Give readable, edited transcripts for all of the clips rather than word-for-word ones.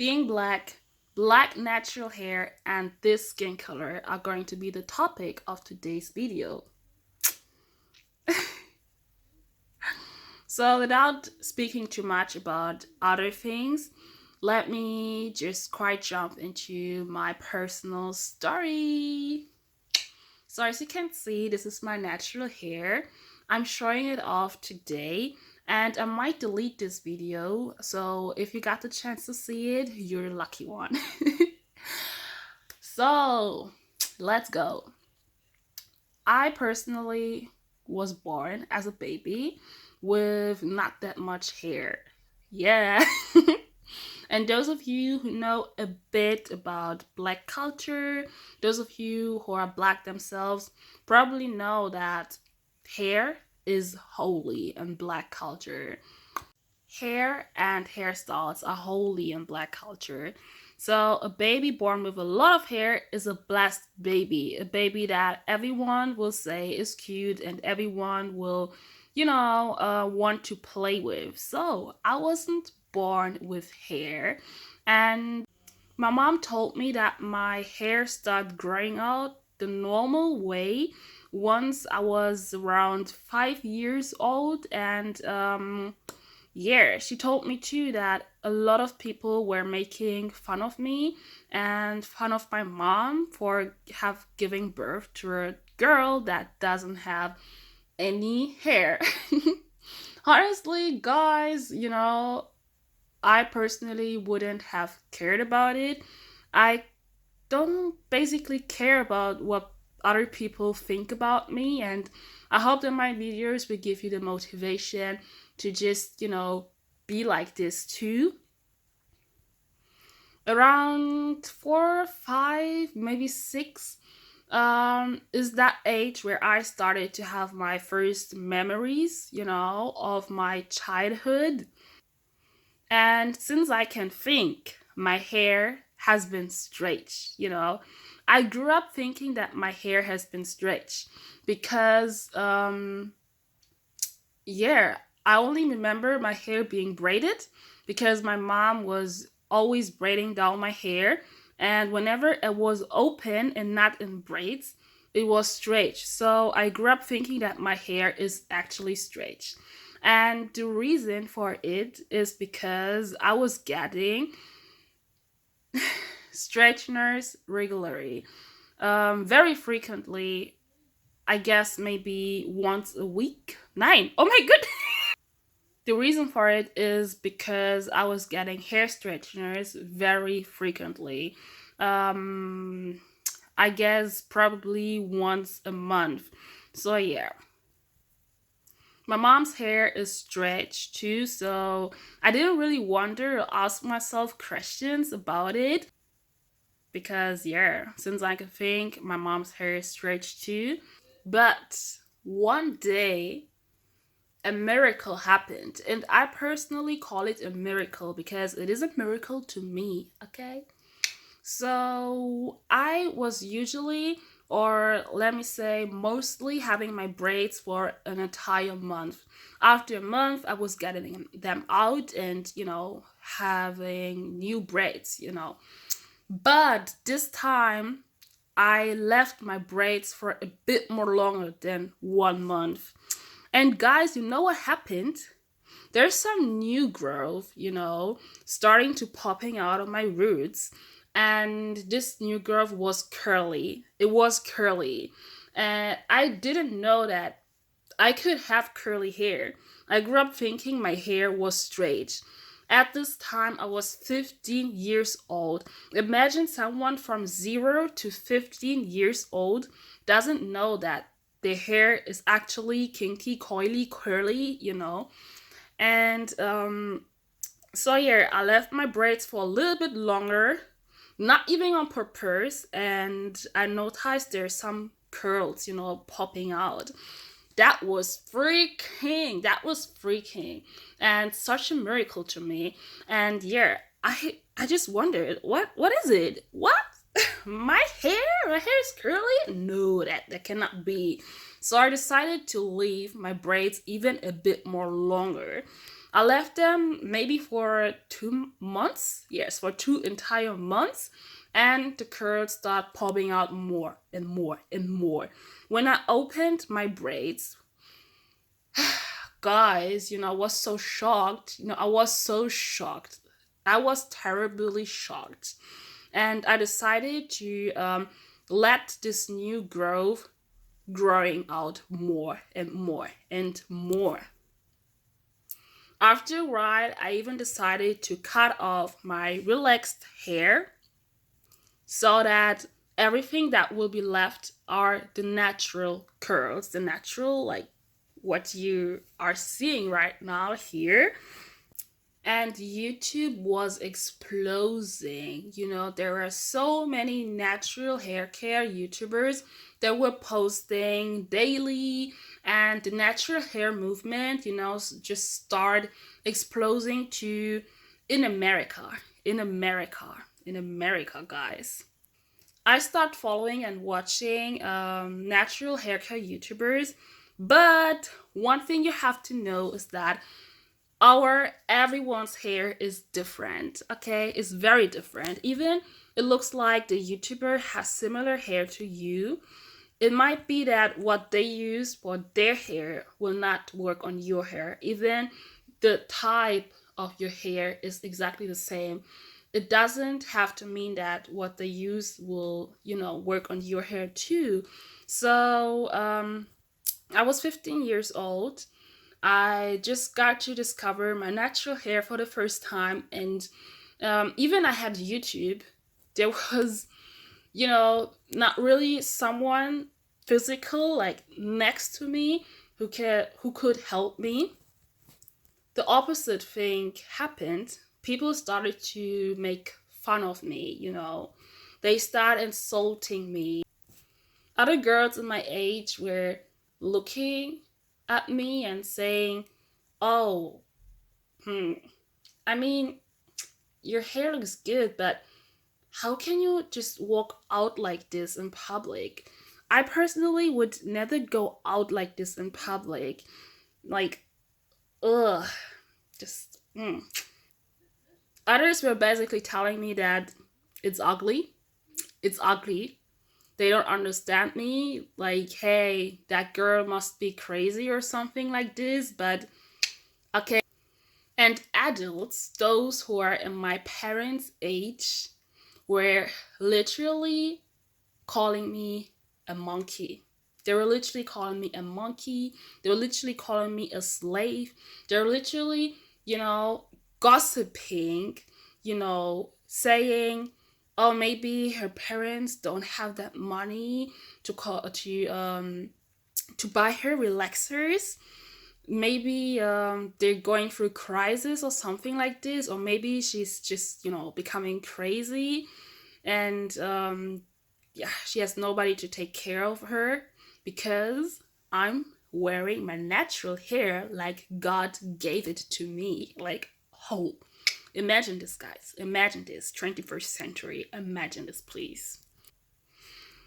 Being black, black natural hair, and this skin color are going to be the topic of today's video. So, without speaking too much about other things, let me just quite jump into my personal story. So, as you can see, this is my natural hair. I'm showing it off today, and I might delete this video. So, if you got the chance to see it, you're a lucky one. So, let's go. I personally was born as a baby with not that much hair. Yeah. And those of you who know a bit about black culture, those of you who are black themselves, probably know that hair is holy in black culture. Hair and hairstyles are holy in black culture. So, a baby born with a lot of hair is a blessed baby, a baby that everyone will say is cute and everyone will, want to play with. So, I wasn't born with hair, and my mom told me that my hair started growing out the normal way once I was around 5 years old, and yeah, she told me too that a lot of people were making fun of me and fun of my mom for have giving birth to a girl that doesn't have any hair. Honestly, guys, I personally wouldn't have cared about it. I don't basically care about what other people think about me, and I hope that my videos will give you the motivation to just, be like this too. Around 4, 5, maybe 6 is that age where I started to have my first memories, of my childhood. And since I can think, my hair has been stretched. I grew up thinking that my hair has been stretched because, yeah, I only remember my hair being braided because my mom was always braiding down my hair. And whenever it was open and not in braids, it was straight. So I grew up thinking that my hair is actually straight. And the reason for it is because I was getting straighteners regularly, very frequently. I guess maybe once a week. 9. Oh my goodness. The reason for it is because I was getting hair straighteners very frequently. Um, I guess probably once a month. So yeah. My mom's hair is stretched too, so I didn't really wonder or ask myself questions about it because, yeah, since I could think, my mom's hair is stretched too. But one day, a miracle happened, and I personally call it a miracle because it is a miracle to me, okay? So I was usually, or let me say, mostly having my braids for an entire month. After a month, I was getting them out and, having new braids. But this time, I left my braids for a bit more longer than 1 month. And guys, you know what happened? There's some new growth, starting to popping out of my roots. And this new growth was curly. It was curly. And I didn't know that I could have curly hair. I grew up thinking my hair was straight. At this time, I was 15 years old. Imagine someone from 0 to 15 years old doesn't know that their hair is actually kinky, coily, curly. And so yeah, I left my braids for a little bit longer, not even on purpose, and I noticed there's some curls, popping out. That was freaking. That was freaking, and such a miracle to me. And yeah, I just wondered, what is it? What? My hair is curly? No, that cannot be. So I decided to leave my braids even a bit more longer. I left them maybe for 2 months. Yes, for 2 entire months. And the curls start popping out more and more and more. When I opened my braids, guys, I was so shocked. I was so shocked. I was terribly shocked. And I decided to let this new growth growing out more and more and more. After a while, I even decided to cut off my relaxed hair so that everything that will be left are the natural curls, the natural, like what you are seeing right now here. And YouTube was exploding. There were so many natural hair care YouTubers that were posting daily, and the natural hair movement, just started exploding to in America, in America, in America, guys. I start following and watching natural hair care YouTubers, but one thing you have to know is that our everyone's hair is different. Okay, it's very different. Even it looks like the YouTuber has similar hair to you, it might be that what they use for their hair will not work on your hair. Even the type of your hair is exactly the same. It doesn't have to mean that what they use will work on your hair too. So I was 15 years old. I just got to discover my natural hair for the first time, and even I had YouTube. There was, not really someone physical like next to me who could help me. The opposite thing happened. People started to make fun of me. They started insulting me. Other girls in my age were looking at me and saying, "Oh, hmm, I mean, your hair looks good, but how can you just walk out like this in public?" I personally would never go out like this in public. Like, ugh, just. Others were basically telling me that it's ugly. It's ugly. They don't understand me. Like, hey, that girl must be crazy or something like this. But okay. And adults, those who are in my parents' age, were literally calling me a monkey. They were literally calling me a monkey. They were literally calling me a slave. They're literally, gossiping, saying, "Oh, maybe her parents don't have that money to buy her relaxers. Maybe they're going through crisis or something like this, or maybe she's just becoming crazy, and yeah, she has nobody to take care of her because I'm wearing my natural hair like God gave it to me." Like, oh, imagine this, guys. Imagine this, 21st century. Imagine this, please.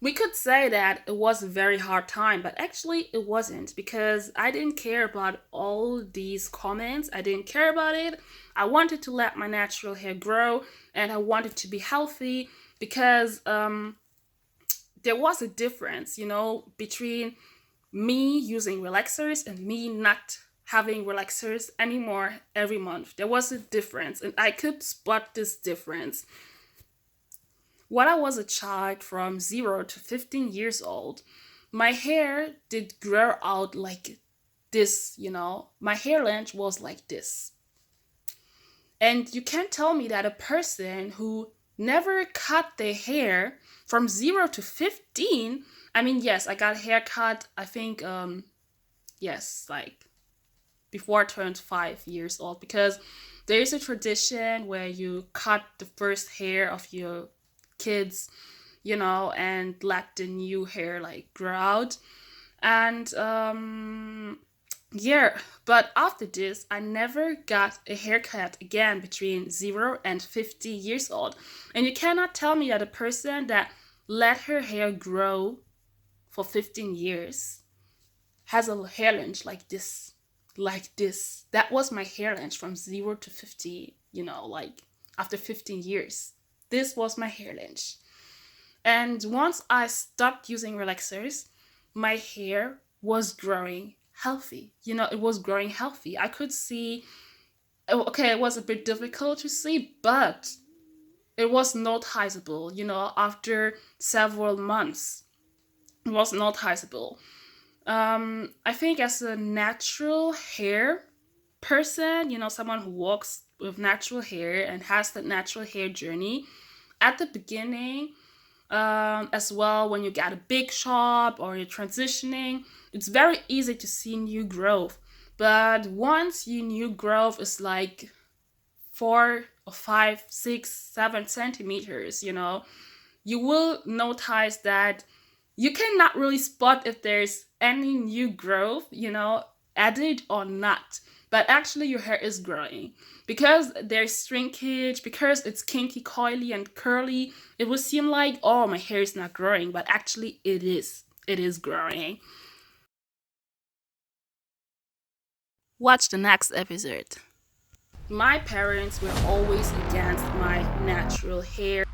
We could say that it was a very hard time, but actually it wasn't, because I didn't care about all these comments. I didn't care about it. I wanted to let my natural hair grow, and I wanted to be healthy, because there was a difference, between me using relaxers and me not having relaxers anymore every month. There was a difference, and I could spot this difference. When I was a child from 0 to 15 years old, my hair did grow out like this. My hair length was like this. And you can't tell me that a person who never cut their hair from 0 to 15, I mean, yes, I got a haircut, I think, yes, like before I turned 5 years old, because there is a tradition where you cut the first hair of your kids, and let the new hair like grow out. And yeah, but after this, I never got a haircut again between 0 and 50 years old. And you cannot tell me that a person that let her hair grow for 15 years has a hair length like this. like this. That was my hair length from 0 to 50, like after 15 years. This was my hair length. And once I stopped using relaxers, my hair was growing healthy. It was growing healthy. I could see, okay, it was a bit difficult to see, but it was noticeable, after several months. It was noticeable. I think as a natural hair person, someone who walks with natural hair and has the natural hair journey, at the beginning, as well, when you get a big shop or you're transitioning, it's very easy to see new growth. But once your new growth is like 4 or 5, 6, 7 centimeters, you will notice that you cannot really spot if there's any new growth, added or not. But actually, your hair is growing because there's shrinkage, because it's kinky, coily, and curly. It would seem like, oh, my hair is not growing, but actually, it is. It is growing. Watch the next episode. My parents were always against my natural hair.